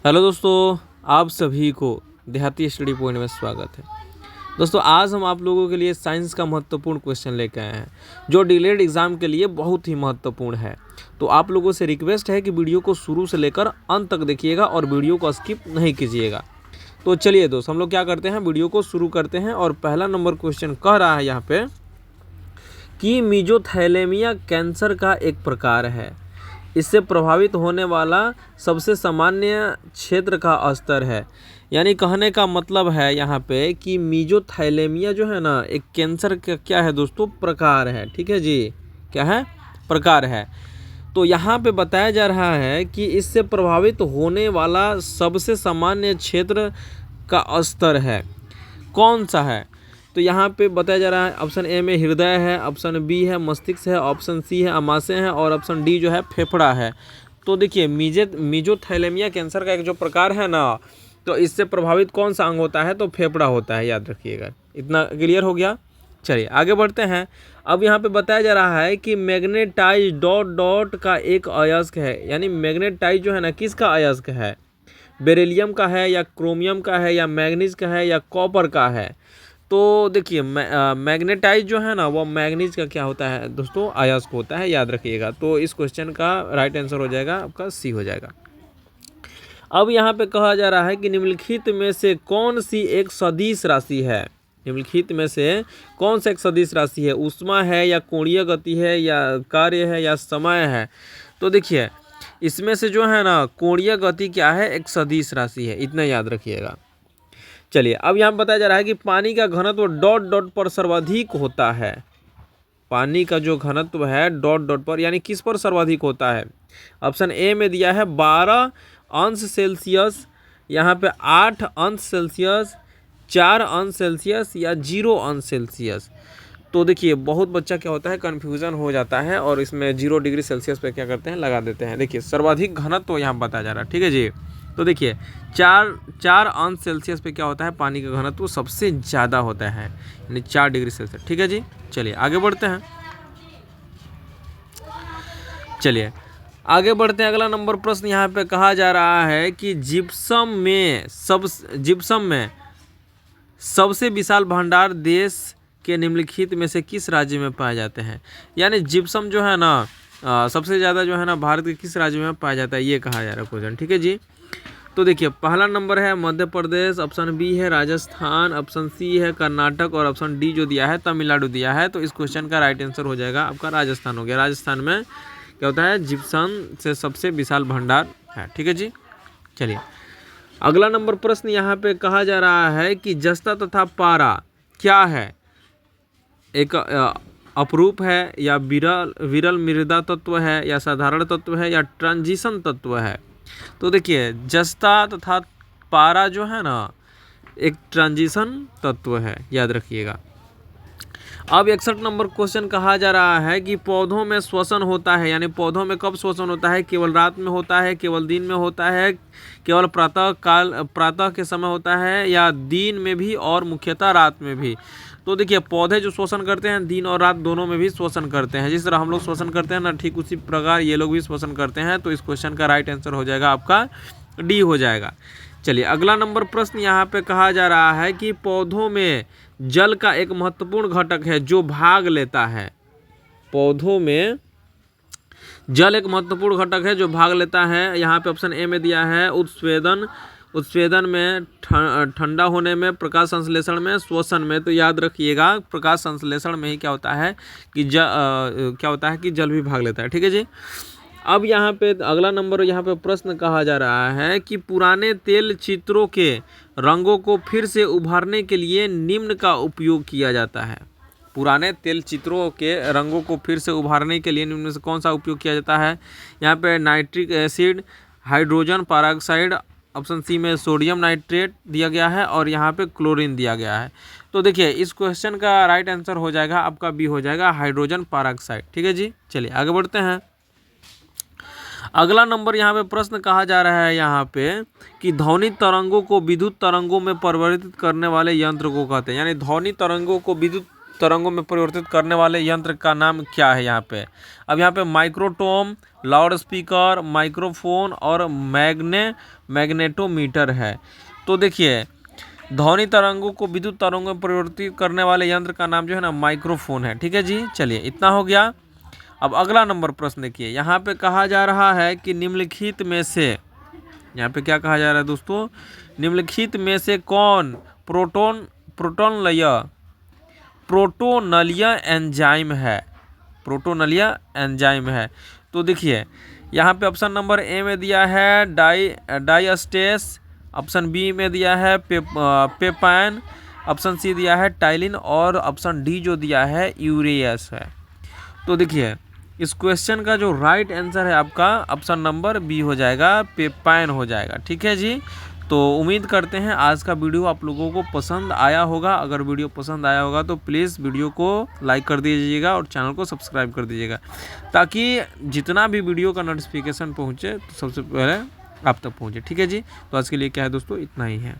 Hello दोस्तों, आप सभी को देहाती स्टडी पॉइंट में स्वागत है। दोस्तों, आज हम आप लोगों के लिए साइंस का महत्वपूर्ण क्वेश्चन लेकर आए हैं जो डीलेड एग्ज़ाम के लिए बहुत ही महत्वपूर्ण है। तो आप लोगों से रिक्वेस्ट है कि वीडियो को शुरू से लेकर अंत तक देखिएगा और वीडियो को स्किप नहीं कीजिएगा। तो चलिए दोस्त, हम लोग क्या करते हैं, वीडियो को शुरू करते हैं। और पहला नंबर क्वेश्चन कह रहा है यहाँ पे कि मीजोथैलेमिया कैंसर का एक प्रकार है। इससे प्रभावित होने वाला सबसे सामान्य क्षेत्र का स्तर है। यानी कहने का मतलब है यहाँ पे कि मीजोथैलेमिया जो है ना, एक कैंसर का क्या है दोस्तों, प्रकार है। ठीक है जी, क्या है, प्रकार है। तो यहाँ पे बताया जा रहा है कि इससे प्रभावित होने वाला सबसे सामान्य क्षेत्र का स्तर है, कौन सा है। तो यहाँ पे बताया जा रहा है ऑप्शन ए में हृदय है, ऑप्शन बी है मस्तिष्क है, ऑप्शन सी है आमाशय है और ऑप्शन डी जो है फेफड़ा है। तो देखिए मीजोथैलेमिया कैंसर का एक जो प्रकार है ना, तो इससे प्रभावित कौन सा अंग होता है, तो फेफड़ा होता है, याद रखिएगा। इतना क्लियर हो गया। चलिए आगे बढ़ते हैं। अब यहाँ पे बताया जा रहा है कि मैग्नेटाइज डॉट डॉट का एक अयस्क है। यानी मैग्नेटाइज जो है ना, किसका अयस्क है, बेरिलियम का है या क्रोमियम का है या मैग्नीज का है या कॉपर का है। तो देखिए मैग्नेटाइज जो है ना, वो मैग्नीज का क्या होता है दोस्तों, अयस्क होता है, याद रखिएगा। तो इस क्वेश्चन का राइट आंसर हो जाएगा आपका सी हो जाएगा। अब यहाँ पे कहा जा रहा है कि निम्नलिखित में से कौन सी एक सदिश राशि है। निम्नलिखित में से कौन सा एक सदिश राशि है, ऊष्मा है या कोणीय गति है या कार्य है या समय है। तो देखिए इसमें से जो है ना, कोणीय गति क्या है, एक सदिश राशि है, इतना याद रखिएगा। चलिए अब यहाँ बताया जा रहा है कि पानी का घनत्व डॉट डॉट पर सर्वाधिक होता है। पानी का जो घनत्व है डॉट डॉट पर, यानी किस पर सर्वाधिक होता है। ऑप्शन ए में दिया है 12 अंश सेल्सियस, यहाँ पे 8 अंश सेल्सियस, 4 अंश सेल्सियस या 0 अंश सेल्सियस। तो देखिए बहुत बच्चा क्या होता है, कन्फ्यूज़न हो जाता है और इसमें 0 डिग्री सेल्सियस पे क्या करते हैं, लगा देते हैं। देखिए सर्वाधिक घनत्व तो यहाँ बताया जा रहा है, ठीक है जी। तो देखिए 4 अंश सेल्सियस पे क्या होता है, पानी का घनत्व सबसे ज़्यादा होता है, यानी 4 डिग्री सेल्सियस। ठीक है जी, चलिए आगे बढ़ते हैं। चलिए आगे बढ़ते हैं। अगला नंबर प्रश्न यहाँ पे कहा जा रहा है कि जिप्सम में सबसे विशाल भंडार देश के निम्नलिखित में से किस राज्य में पाए जाते हैं। यानी जिप्सम जो है ना, सबसे ज़्यादा जो है ना भारत के किस राज्य में पाया जाता है, ये कहा जा रहा है क्वेश्चन। ठीक है जी। तो देखिए पहला नंबर है मध्य प्रदेश, ऑप्शन बी है राजस्थान, ऑप्शन सी है कर्नाटक और ऑप्शन डी जो दिया है तमिलनाडु दिया है। तो इस क्वेश्चन का राइट आंसर हो जाएगा आपका राजस्थान हो गया। राजस्थान में क्या होता है, जिप्सम से सबसे विशाल भंडार है। ठीक है जी। चलिए अगला नंबर प्रश्न यहाँ पे कहा जा रहा है कि जस्ता तथा पारा क्या है, एक अपरूप है या विरल मृदा तत्व है या साधारण तत्व है या ट्रांजिशन तत्व है। तो देखिए जस्ता तथा पारा जो है ना, एक ट्रांजिशन तत्व है, याद रखिएगा। अब 61 नंबर क्वेश्चन कहा जा रहा है कि पौधों में श्वसन होता है, यानी पौधों में कब श्वसन होता है, केवल रात में होता है, केवल दिन में होता है, केवल प्रातः के समय होता है या दिन में भी और मुख्यतः रात में भी। तो देखिए पौधे जो श्वसन करते हैं दिन और रात दोनों में भी श्वसन करते हैं। जिस तरह हम लोग श्वसन करते हैं ना, ठीक उसी प्रकार ये लोग भी श्वसन करते हैं। तो इस क्वेश्चन का राइट आंसर हो जाएगा आपका डी हो जाएगा। चलिए अगला नंबर प्रश्न यहाँ पे कहा जा रहा है कि पौधों में जल का एक महत्वपूर्ण घटक है जो भाग लेता है। पौधों में जल एक महत्वपूर्ण घटक है जो भाग लेता है। यहाँ पे ऑप्शन ए में दिया है उत्स्वेदन में, ठंडा होने में, प्रकाश संश्लेषण में, श्वसन में। तो याद रखिएगा प्रकाश संश्लेषण में ही क्या होता है कि जल भी भाग लेता है। ठीक है जी। अब यहाँ पे अगला नंबर, यहाँ पे प्रश्न कहा जा रहा है कि पुराने तेल चित्रों के रंगों को फिर से उभारने के लिए निम्न का उपयोग किया जाता है। पुराने तेल चित्रों के रंगों को फिर से उभारने के लिए निम्न में से कौन सा उपयोग किया जाता है। यहाँ पे nitric acid, hydrogen peroxide, option C में सोडियम नाइट्रेट दिया गया है और यहाँ पे क्लोरीन दिया गया है। तो देखिए इस क्वेश्चन का राइट आंसर हो जाएगा आपका बी हो जाएगा, हाइड्रोजन पेरोक्साइड। ठीक है जी। चलिए आगे बढ़ते हैं। अगला नंबर यहाँ पे प्रश्न कहा जा रहा है यहाँ पे कि ध्वनि तरंगों को विद्युत तरंगों में परिवर्तित करने वाले यंत्र को कहते हैं। यानी ध्वनि तरंगों को विद्युत तरंगों में परिवर्तित करने वाले यंत्र का नाम क्या है यहाँ पे। अब यहाँ पे माइक्रोटोम, लाउड स्पीकर, माइक्रोफोन और मैग्नेटोमीटर है। तो देखिए ध्वनि तरंगों को विद्युत तरंगों में परिवर्तित करने वाले यंत्र का नाम जो है ना माइक्रोफोन है। ठीक है जी, चलिए इतना हो गया। अब अगला नंबर प्रश्न देखिए, यहाँ पे कहा जा रहा है कि निम्नलिखित में से, यहाँ पे क्या कहा जा रहा है दोस्तों, निम्नलिखित में से कौन प्रोटोनलीय एंजाइम है, प्रोटोनलीय एंजाइम है। तो देखिए यहाँ पे ऑप्शन नंबर ए में दिया है डाइस्टेस, ऑप्शन बी में दिया है पेपाइन, ऑप्शन सी दिया है टाइलिन और ऑप्शन डी जो दिया है यूरेयस है। तो देखिए इस क्वेश्चन का जो राइट आंसर है आपका ऑप्शन नंबर बी हो जाएगा, पेपाइन हो जाएगा। ठीक है जी, तो उम्मीद करते हैं आज का वीडियो आप लोगों को पसंद आया होगा। अगर वीडियो पसंद आया होगा तो प्लीज़ वीडियो को लाइक कर दीजिएगा और चैनल को सब्सक्राइब कर दीजिएगा, ताकि जितना भी वीडियो का नोटिफिकेशन पहुँचे तो सबसे पहले आप तक पहुँचे। ठीक है जी, तो आज के लिए क्या है दोस्तों, इतना ही है।